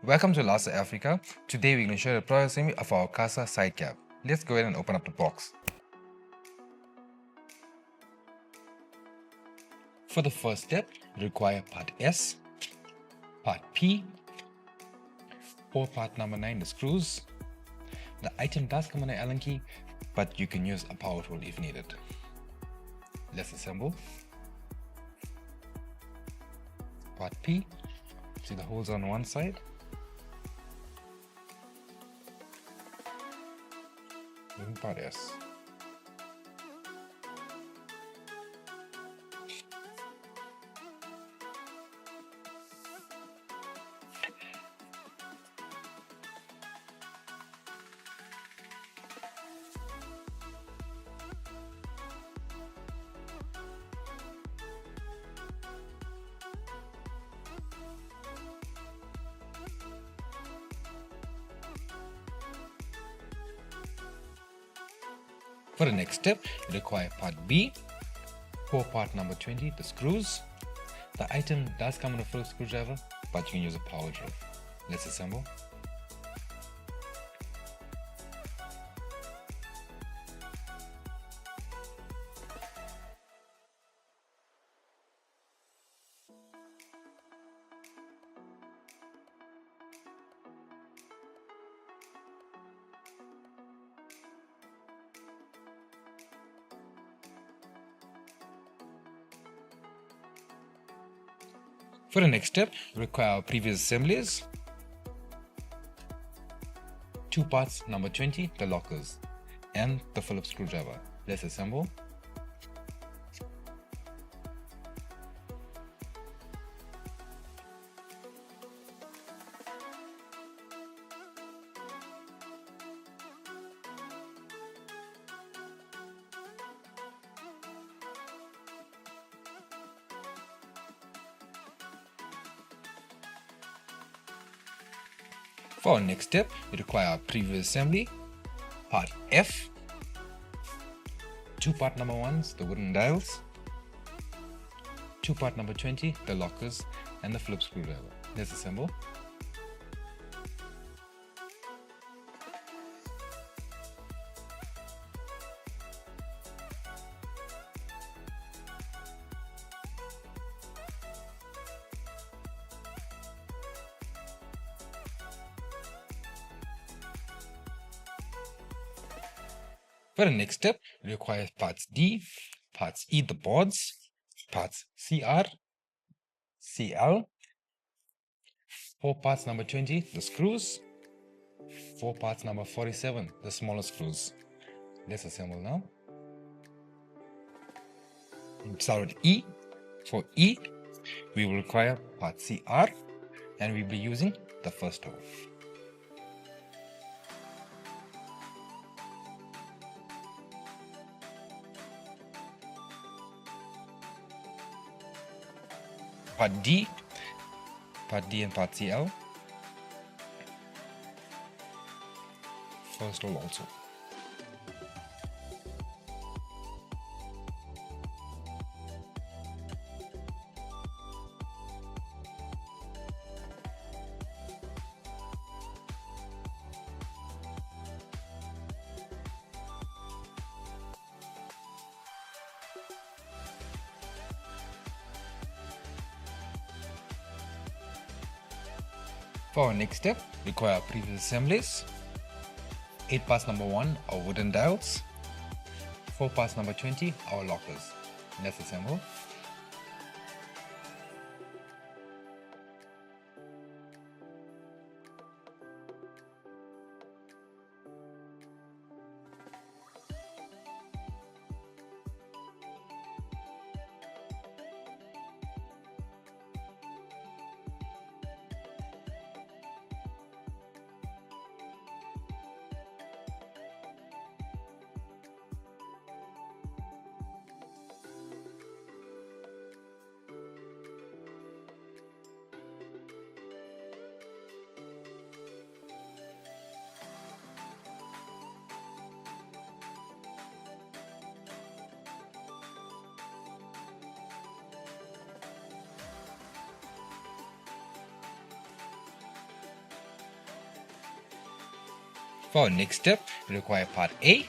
Welcome to Lasa.Africa. Today we're going to show the processing of our CASA-SIDECAB. Let's go ahead and open up the box. For the first step, you require part S, part P, for part number 9, the screws. The item does come on an Allen key, but you can use a power tool if needed. Let's assemble. Part P, see the holes on one side. And part S. For the next step, you require part B, for part number 20, the screws. The item does come on a Phillips screwdriver, but you can use a power drill. Let's assemble. For the next step, we require our previous assemblies. 2 parts number 20, the lockers, and the Phillips screwdriver. Let's assemble. For our next step, we require our previous assembly, part F, 2 part number 1s, the wooden dials, 2 part number 20, the lockers, and the Phillips screwdriver. Let's assemble. For the next step, we require parts D, parts E, the boards, parts CR, CL, 4 parts number 20, the screws, 4 parts number 47, the smaller screws. Let's assemble now. Start with E. For E, we will require part CR, and we'll be using the first hole. Part D and part CL. First hole also. For our next step, we require our previous assemblies. 8 parts number 1, our wooden dials. 4 parts number 20, our lockers. Let's assemble. For our next step, we require part A.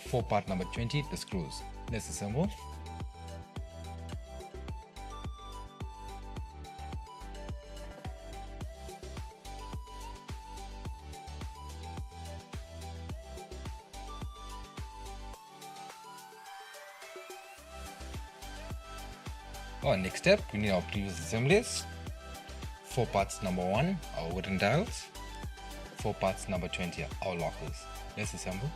For part number 20, the screws. Let's assemble. Our next step, we need our previous assemblies. For parts number 1, our wooden dials. For parts number 20, our lockers. Let's assemble.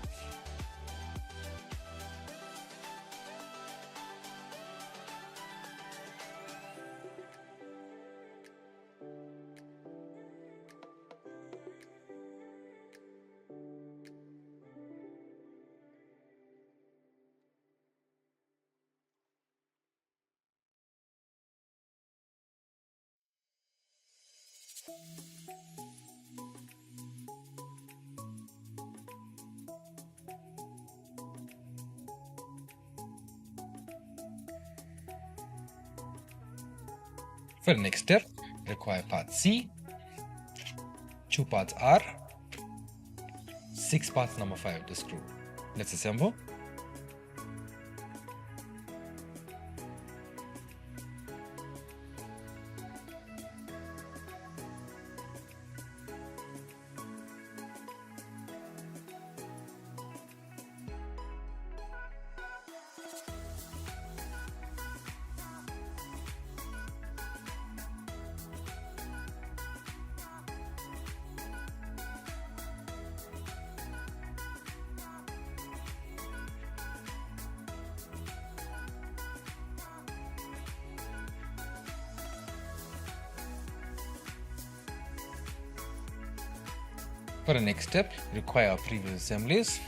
For the next step, require part C, 2 parts R, 6 parts number 5, the screw. Let's assemble. For the next step, require our previous assemblies.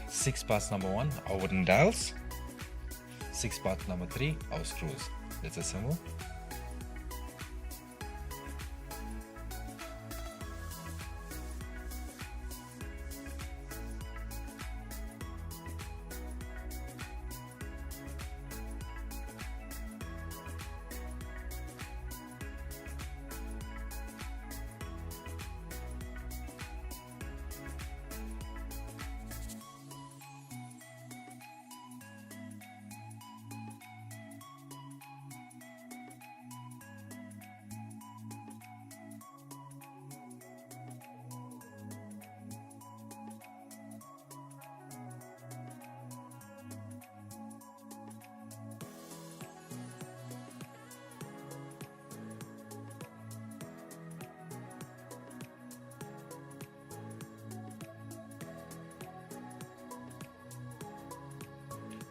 6 parts number 1, our wooden dials. 6 parts number 3, our screws. Let's assemble.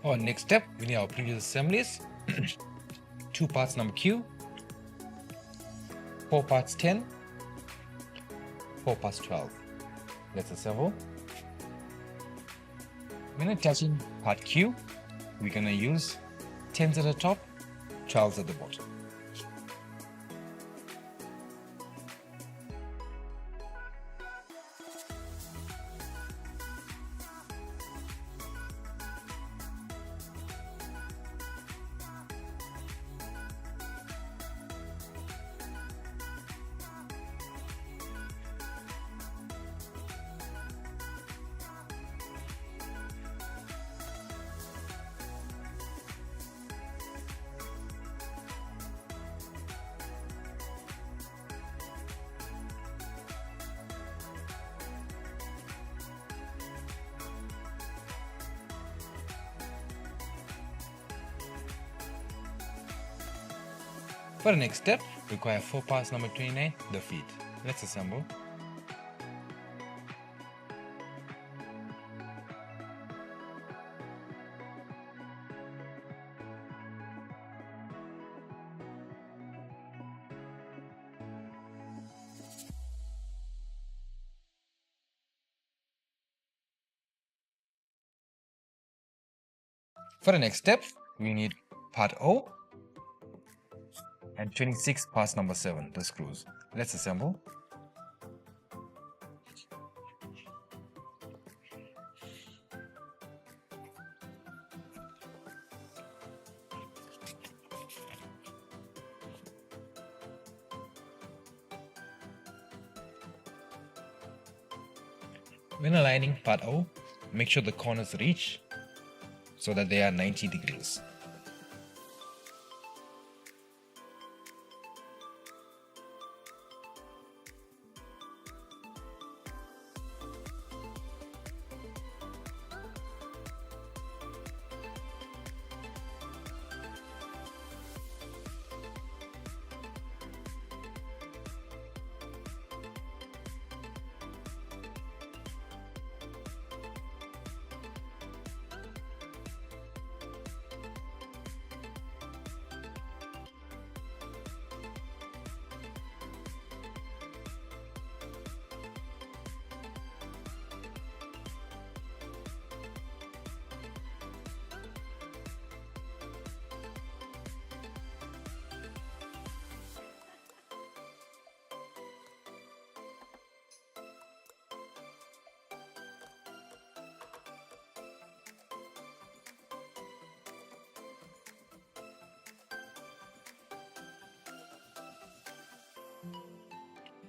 Our next step, we need our previous assemblies. 2 parts number Q, 4 parts 10, 4 parts 12. Let's assemble. When attaching part Q, we're going to use 10s at the top, 12s at the bottom. For the next step, require 4 parts number 29, the feet. Let's assemble. For the next step, we need part O and 26 parts number 7, the screws. Let's assemble. When aligning part O, make sure the corners reach so that they are 90 degrees.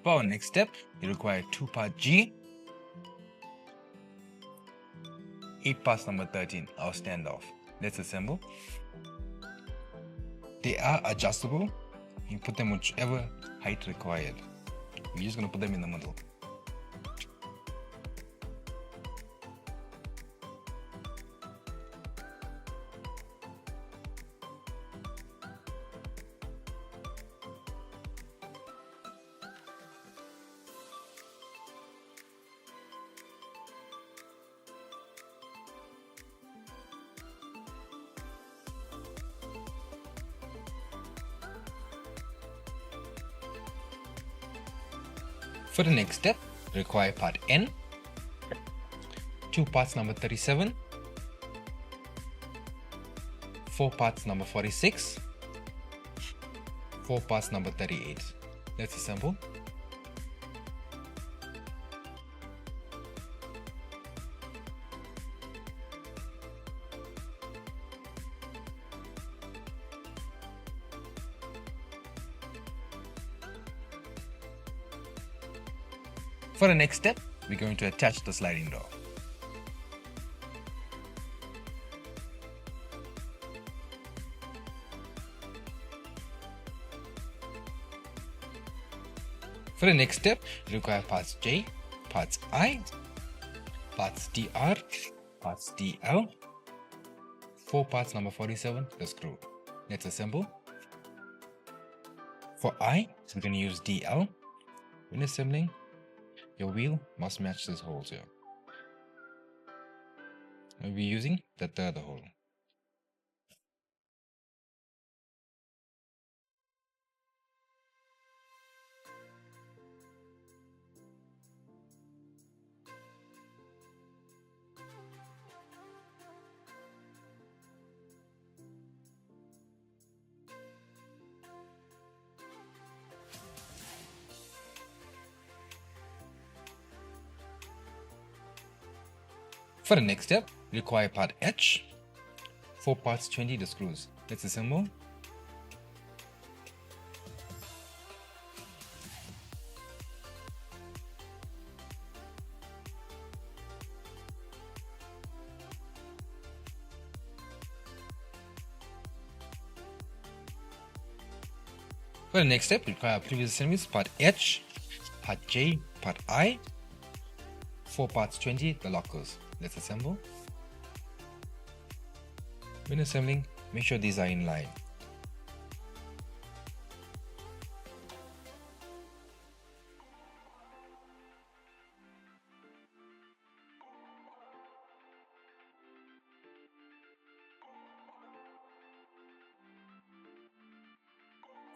For our next step, you require 2-part G, 8 parts number 13, our standoff. Let's assemble. They are adjustable. You put them whichever height required. We're just going to put them in the middle. For the next step, require part N, 2 parts number 37, 4 parts number 46, 4 parts number 38. Let's assemble. For the next step, we're going to attach the sliding door. For the next step, you require parts J, parts I, parts DR, parts DL, 4 parts number 47, the screw. Let's assemble. For I, we're going to use DL. When assembling, your wheel must match this holes here. We'll be using the third hole. For the next step, you require part H, 4 parts 20 the screws. Let's assemble. For the next step, you require previous assemblies, part H, part J, part I, 4 parts 20 the lockers. Let's assemble. When assembling, make sure these are in line.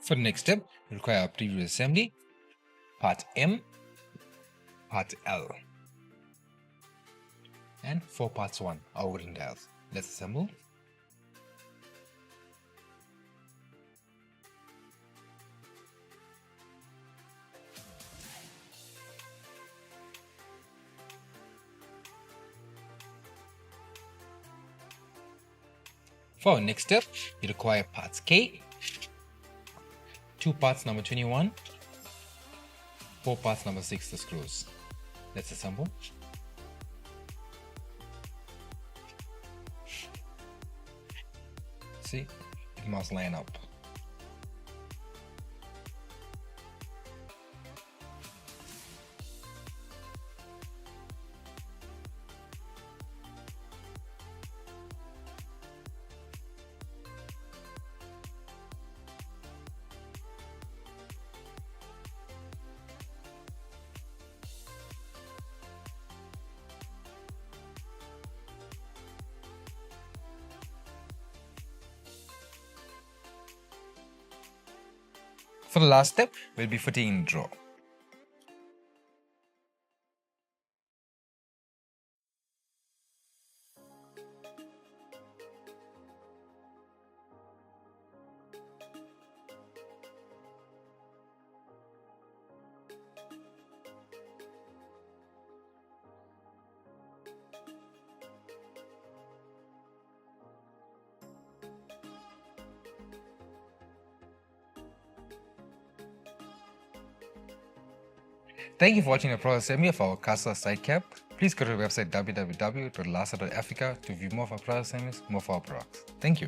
For the next step, you require a previous assembly, part M, part L, and 4 parts 1, our wooden dials. Let's assemble. For our next step, you require parts K, 2 parts number 21, 4 parts number 6 the screws. Let's assemble. See, it must line up. For the last step, we'll be fitting in draw. Thank you for watching the process assembly of our CASA-SIDECAB. Please go to the website www.lasa.africa to view more of our process assemblies, more of our products. Thank you.